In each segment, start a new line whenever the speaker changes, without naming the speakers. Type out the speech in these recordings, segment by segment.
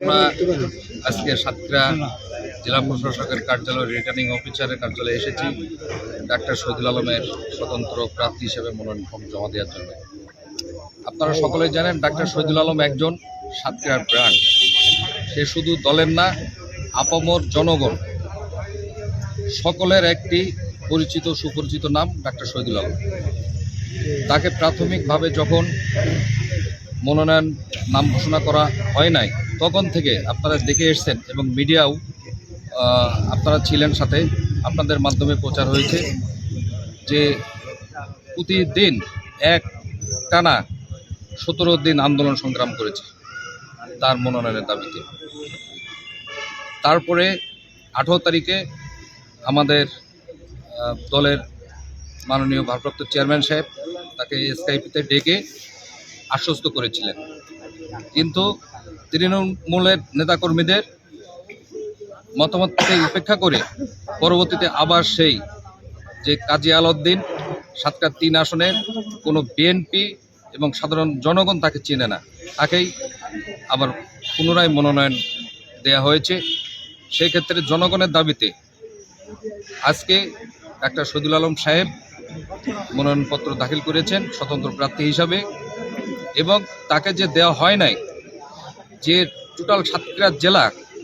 আমরা আজকে সাতক্ষীরা জেলা প্রশাসকের কার্যালয় রিটার্নিং অফিসারের কার্যালয়ে এসেছি ডাক্তার শহীদুল আলমের স্বতন্ত্র প্রার্থী হিসেবে মনোনয়ন ফর্ম জমা দেওয়ার জন্য। আপনারা সকলেই জানেন ডাক্তার শহীদুল আলম একজন সাতক্ষীরার ব্র্যান্ড। সে শুধু দলের না, আপামর জনগণ সকলের একটি পরিচিত সুপরিচিত নাম ডাক্তার শহীদুল আলম। তাকে প্রাথমিকভাবে যখন মনোনয়ন নাম ঘোষণা করা হয় নাই তখন থেকে আপনারা দেখে এসছেন এবং মিডিয়াও আপনারা ছিলেন সাথে, আপনাদের মাধ্যমে প্রচার হয়েছে যে প্রতিদিন এক টানা 17 দিন আন্দোলন সংগ্রাম করেছে তার মনোনয়নের দাবিতে। তারপরে 18 তারিখে আমাদের দলের মাননীয় ভারপ্রাপ্ত চেয়ারম্যান সাহেব তাকে স্কাইপিতে ডেকে আশ্বস্ত করেছিলেন, কিন্তু তৃণমূলের নেতাকর্মীদের মতামতকে উপেক্ষা করে পরবর্তীতে আবার সেই যে কাজী আলাউদ্দিন সাতক্ষীরা 3 আসনের কোনো বিএনপি এবং সাধারণ জনগণ তাকে চেনে না, তাকেই আবার পুনরায় মনোনয়ন দেয়া হয়েছে। সেই ক্ষেত্রে জনগণের দাবিতে আজকে ডাক্তার শহীদুল আলম সাহেব মনোনয়নপত্র দাখিল করেছেন স্বতন্ত্র প্রার্থী হিসাবে, এবং তাকে যে দেওয়া হয় নাই, যে টোটাল সাতক্ষীরা জেলা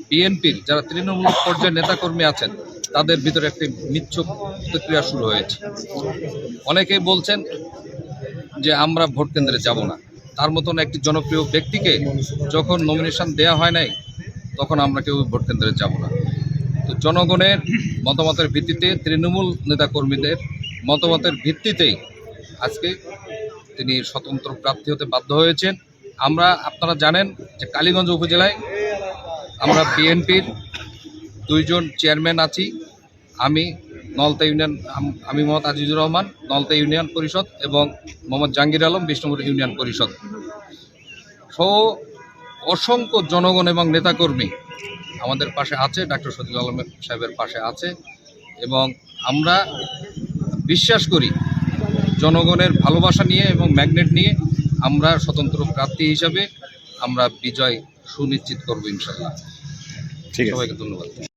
বিএনপির যারা তৃণমূল পর্যায়ের নেতাকর্মী আছেন তাদের ভিতরে একটি মিথ্যুক প্রতিক্রিয়া শুরু হয়েছে। অনেকেই বলছেন যে আমরা ভোট কেন্দ্রে যাব না। তার মতন একটি জনপ্রিয় ব্যক্তিকে যখন নমিনেশন দেওয়া হয় নাই তখন আমরা কেউ ভোট কেন্দ্রে যাব না। তো জনগণের মতামতের ভিত্তিতে, তৃণমূল নেতাকর্মীদের মতামতের ভিত্তিতেই আজকে তিনি স্বতন্ত্র প্রার্থী হতে বাধ্য হয়েছেন। আপনারা জানেন যে কালীগঞ্জ উপজেলায় আমরা বিএনপির 2 জন চেয়ারম্যান আছি। আমি নলতা ইউনিয়ন, আমি মোহাম্মদ আজিজুর রহমান নলতা ইউনিয়ন পরিষদ, এবং মোহাম্মদ জাহাঙ্গীর আলম বিষ্ণুপুর ইউনিয়ন পরিষদ সহ অসংখ্য জনগণ এবং নেতাকর্মী আমাদের পাশে আছে, ডাক্তার শহীদুল আলম সাহেবের পাশে আছে, এবং আমরা বিশ্বাস করি জনগণের ভালোবাসা নিয়ে এবং ম্যাগনেট নিয়ে আমরা স্বতন্ত্র প্রার্থী হিসাবে আমরা বিজয় সুনিশ্চিত করব ইনশাআল্লাহ। সবাইকে ধন্যবাদ।